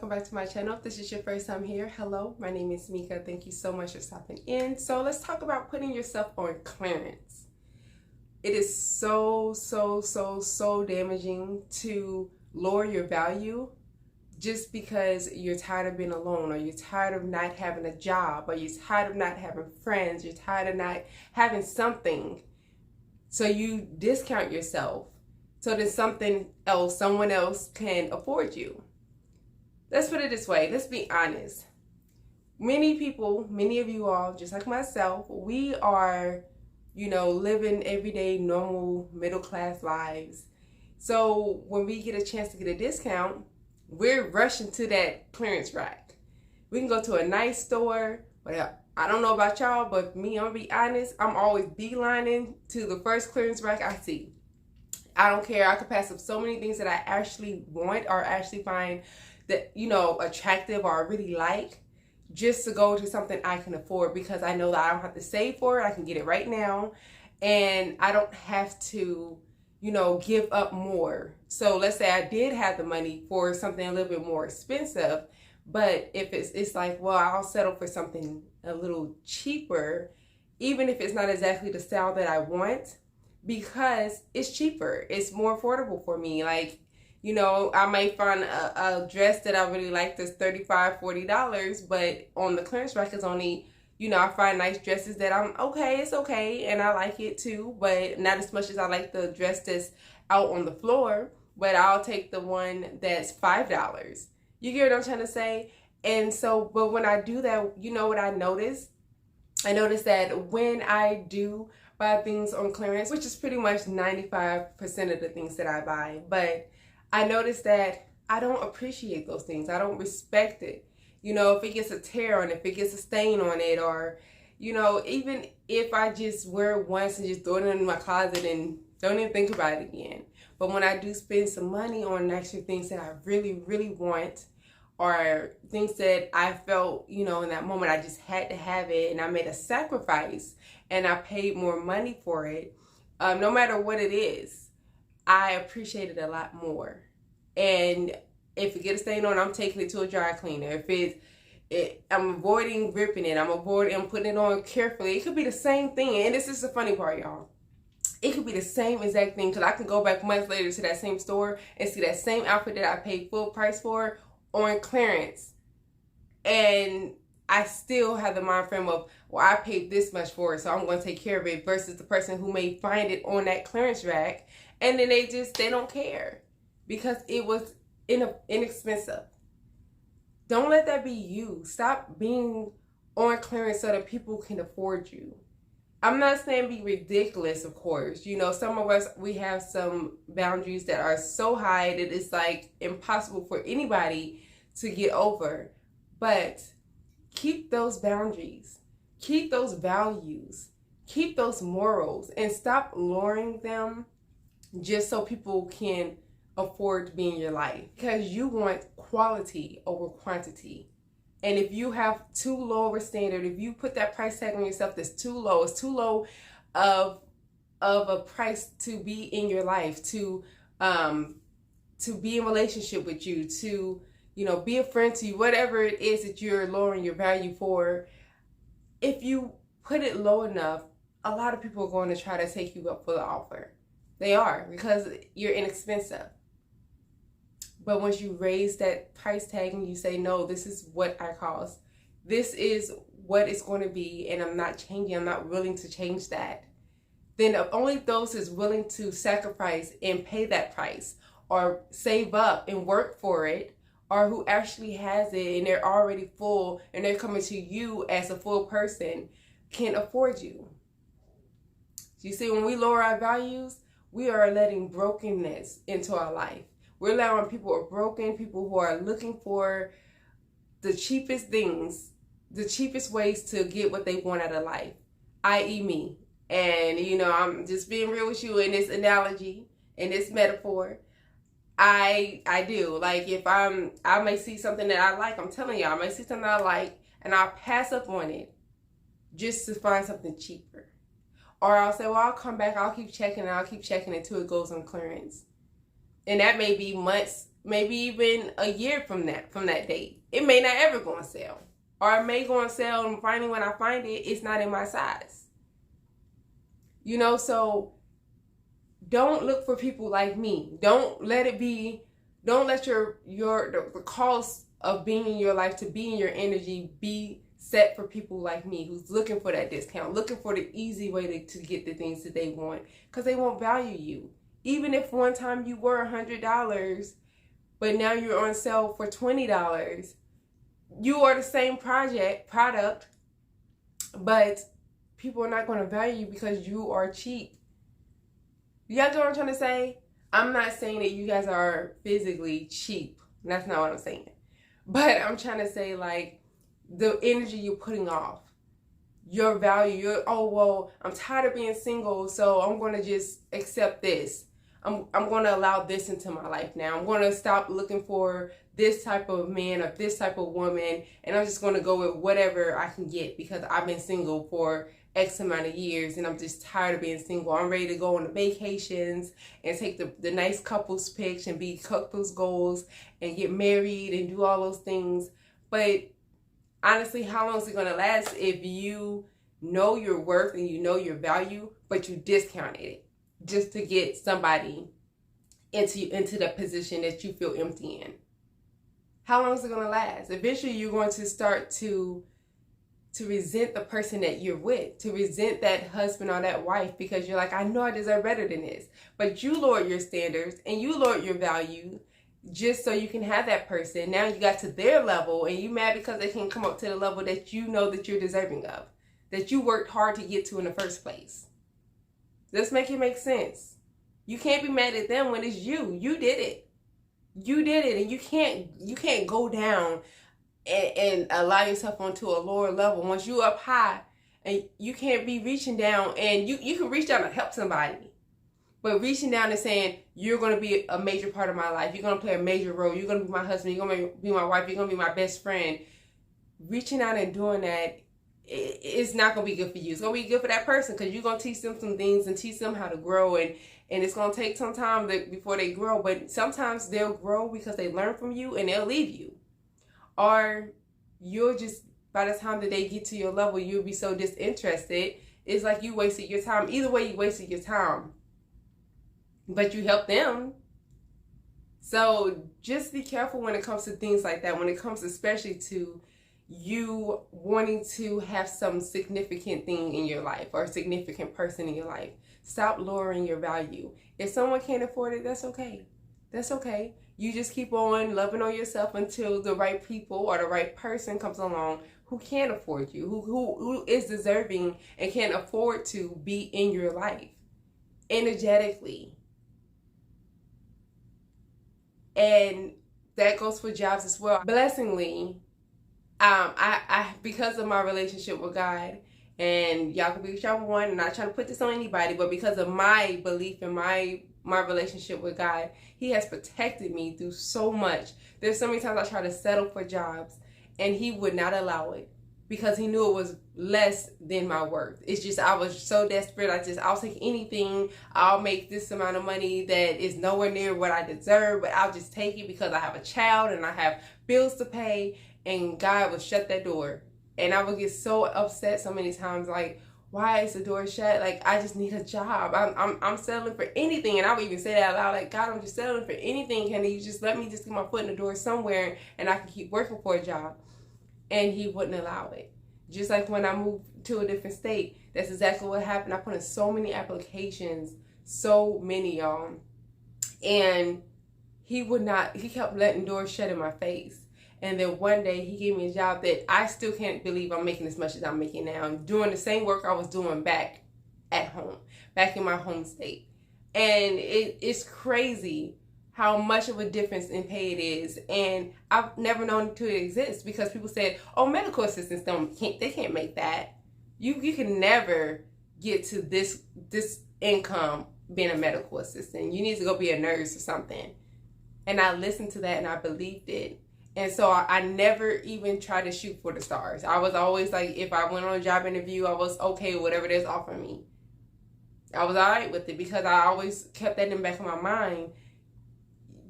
welcome back to my channel. If this is your first time here, hello, my name is Mika. Thank you so much for stopping in. So let's talk about putting yourself on clearance. It is so damaging to lower your value just because you're tired of being alone, or you're tired of not having a job, or you're tired of not having friends, you're tired of not having something. So you discount yourself so that someone else can afford you. Let's put it this way. Let's be honest. Many of you all, just like myself, we are, living everyday, normal, middle-class lives. So when we get a chance to get a discount, we're rushing to that clearance rack. We can go to a nice store, but I don't know about y'all, but me, I'm gonna be honest, I'm always beelining to the first clearance rack I see. I don't care. I could pass up so many things that I actually want or actually find that, attractive or I really like, just to go to something I can afford, because I know that I don't have to save for it. I can get it right now, and I don't have to, give up more. So let's say I did have the money for something a little bit more expensive, but if it's like, well, I'll settle for something a little cheaper, even if it's not exactly the style that I want, because it's cheaper. It's more affordable for me. Like, I might find a dress that I really like that's $35, $40, but on the clearance rack is only, I find nice dresses that it's okay, and I like it too, but not as much as I like the dress that's out on the floor, but I'll take the one that's $5. You get what I'm trying to say? And so, but when I do that, you know what I notice? I notice that when I do buy things on clearance, which is pretty much 95% of the things that I buy, but I notice that I don't appreciate those things. I don't respect it. If it gets a tear on it, if it gets a stain on it, or, even if I just wear it once and just throw it in my closet and don't even think about it again. But when I do spend some money on actual things that I really want, or things that I felt, in that moment I just had to have it, and I made a sacrifice and I paid more money for it, no matter what it is, I appreciate it a lot more. And if it gets a stain on, I'm taking it to a dry cleaner. If I'm avoiding ripping it, I'm putting it on carefully. It could be the same thing, and this is the funny part, y'all. It could be the same exact thing, because I can go back months later to that same store and see that same outfit that I paid full price for on clearance, and I still have the mind frame of, well, I paid this much for it, so I'm going to take care of it, versus the person who may find it on that clearance rack and then they don't care because it was inexpensive. Don't let that be you. Stop being on clearance so that people can afford you. I'm not saying be ridiculous, of course. Some of us, we have some boundaries that are so high that it's like impossible for anybody to get over. But keep those boundaries, keep those values, keep those morals, and stop lowering them just so people can afford to be in your life. Because you want quality over quantity. And if you have too low of a standard, if you put that price tag on yourself that's too low, it's too low of a price to be in your life, to be in relationship with you, to be a friend to you, whatever it is that you're lowering your value for, if you put it low enough, a lot of people are going to try to take you up for the offer. They are, because you're inexpensive. But once you raise that price tag and you say, no, this is what I cost, this is what it's going to be, and I'm not changing, I'm not willing to change that, then only those who's willing to sacrifice and pay that price, or save up and work for it, or who actually has it and they're already full and they're coming to you as a full person, can afford you. You see, when we lower our values, we are letting brokenness into our life. We're allowing people who are broken, people who are looking for the cheapest things, the cheapest ways to get what they want out of life, i.e. me. And, I'm just being real with you in this analogy, in this metaphor. I do. Like, if I may see something that I like, I'm telling y'all, I may see something I like, and I'll pass up on it just to find something cheaper. Or I'll say, well, I'll come back, I'll keep checking until it goes on clearance. And that may be months maybe even a year from that date. It may not ever go on sale. Or it may go on sale and finally when I find it, it's not in my size. You know, so don't look for people like me. Don't let the cost of being in your life, to be in your energy, be set for people like me who's looking for that discount, looking for the easy way to get the things that they want, because they won't value you. Even if one time you were $100, but now you're on sale for $20, you are the same product, but people are not going to value you because you are cheap. You guys know what I'm trying to say? I'm not saying that you guys are physically cheap. That's not what I'm saying. But I'm trying to say, like, the energy you're putting off, your value, oh, well, I'm tired of being single, so I'm going to just accept this. I'm going to allow this into my life now. I'm going to stop looking for this type of man or this type of woman, and I'm just going to go with whatever I can get because I've been single for X amount of years and I'm just tired of being single. I'm ready to go on the vacations and take the nice couples pics and be couples goals and get married and do all those things. But honestly, how long is it going to last if you know your worth and you know your value, but you discounted it just to get somebody into the position that you feel empty in? How long is it going to last? Eventually, you're going to start to resent the person that you're with, to resent that husband or that wife, because you're like, I know I deserve better than this. But you lowered your standards and you lowered your value just so you can have that person. Now you got to their level and you mad because they can't come up to the level that you know that you're deserving of, that you worked hard to get to in the first place. Let's make it make sense. You can't be mad at them when it's you. You did it. You did it, and you can't go down and allow yourself onto a lower level. Once you up high, and you can't be reaching down, and you can reach down to help somebody, but reaching down and saying, you're going to be a major part of my life, you're going to play a major role, you're going to be my husband, you're going to be my wife, you're going to be my best friend. Reaching out and doing that, it's not going to be good for you. It's going to be good for that person because you're going to teach them some things and teach them how to grow, and it's going to take some time before they grow, but sometimes they'll grow because they learn from you and they'll leave you. Or you'll just, by the time that they get to your level, you'll be so disinterested. It's like you wasted your time. Either way, you wasted your time. But you helped them. So just be careful when it comes to things like that. When it comes especially to you wanting to have some significant thing in your life or a significant person in your life. Stop lowering your value. If someone can't afford it, that's okay. That's okay. You just keep on loving on yourself until the right people or the right person comes along who can afford you, who is deserving and can afford to be in your life energetically. And that goes for jobs as well. Blessingly, I because of my relationship with God, and y'all can be what y'all want, and not trying to put this on anybody, but because of my belief in my relationship with God, He has protected me through so much. There's so many times I tried to settle for jobs and He would not allow it because He knew it was less than my worth. It's just, I was so desperate. I'll take anything. I'll make this amount of money that is nowhere near what I deserve, but I'll just take it because I have a child and I have bills to pay, and God would shut that door. And I would get so upset so many times, like, why is the door shut? Like, I just need a job. I'm settling for anything. And I would even say that out loud, like, God, I'm just settling for anything. Can you just let me just get my foot in the door somewhere and I can keep working for a job? And He wouldn't allow it. Just like when I moved to a different state, that's exactly what happened. I put in so many applications, so many, y'all. And He kept letting doors shut in my face. And then one day He gave me a job that I still can't believe I'm making as much as I'm making now. I'm doing the same work I was doing back at home, back in my home state. And it's crazy how much of a difference in pay it is. And I've never known it to exist because people said, oh, medical assistants they can't make that. You can never get to this income being a medical assistant. You need to go be a nurse or something. And I listened to that and I believed it. And so I never even tried to shoot for the stars. I was always like, if I went on a job interview, I was okay with whatever they's offering me. I was all right with it because I always kept that in the back of my mind.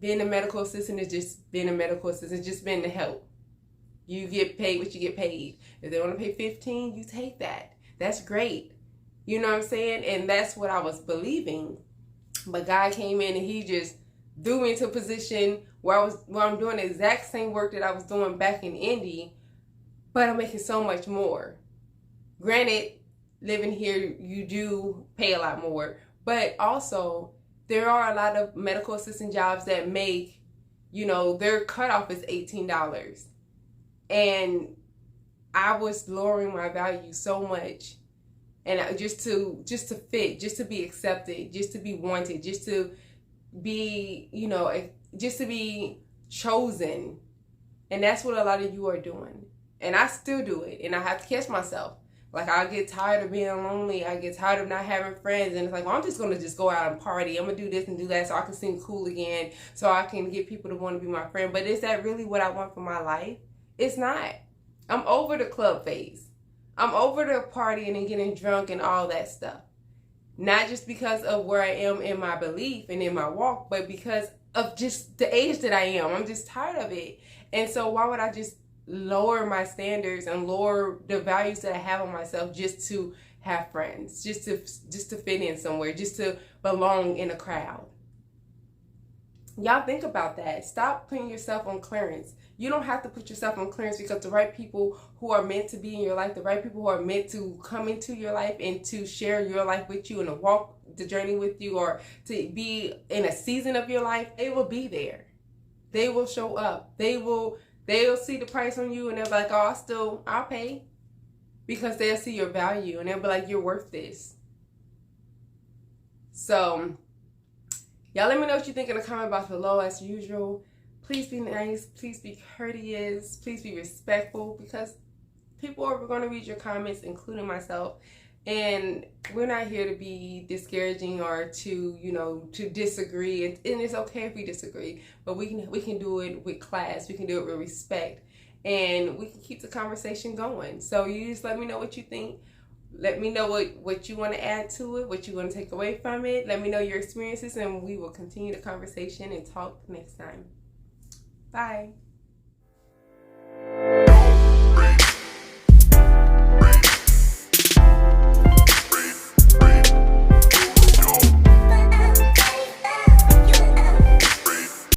being a medical assistant is just being a medical assistant, just being to help. You get paid what you get paid. If they want to pay 15, you take that. That's great. You know what I'm saying? And that's what I was believing. But God came in and he just threw me into a position where I'm doing the exact same work that I was doing back in Indy, but I'm making so much more. Granted, living here, you do pay a lot more, but also there are a lot of medical assistant jobs that make, you know, their cutoff is $18. And I was lowering my value so much, and just to fit, just to be accepted, just to be wanted, just to be, you know, just to be chosen. And that's what a lot of you are doing. And I still do it, and I have to catch myself. Like, I get tired of being lonely. I get tired of not having friends. And it's like, well, I'm just going to just go out and party. I'm going to do this and do that so I can seem cool again, so I can get people to want to be my friend. But is that really what I want for my life? It's not. I'm over the club phase. I'm over the partying and getting drunk and all that stuff. Not just because of where I am in my belief and in my walk, but because of just the age that I am. I'm just tired of it. And so why would I just lower my standards and lower the values that I have on myself just to have friends, just to fit in somewhere, just to belong in a crowd? Y'all think about that. Stop putting yourself on clearance. You don't have to put yourself on clearance, because the right people who are meant to be in your life, the right people who are meant to come into your life and to share your life with you and to walk the journey with you, or to be in a season of your life, they will be there. They will show up. They'll see the price on you and they'll be like, oh, I'll pay. Because they'll see your value and they'll be like, you're worth this. So, y'all let me know what you think in the comment box below. As usual, please be nice, please be courteous, please be respectful, because people are going to read your comments, including myself. And we're not here to be discouraging or to, you know, to disagree. And it's okay if we disagree, but we can do it with class. We can do it with respect, and we can keep the conversation going. So you just let me know what you think. Let me know what you want to add to it, what you want to take away from it. Let me know your experiences, and we will continue the conversation and talk next time. Bye.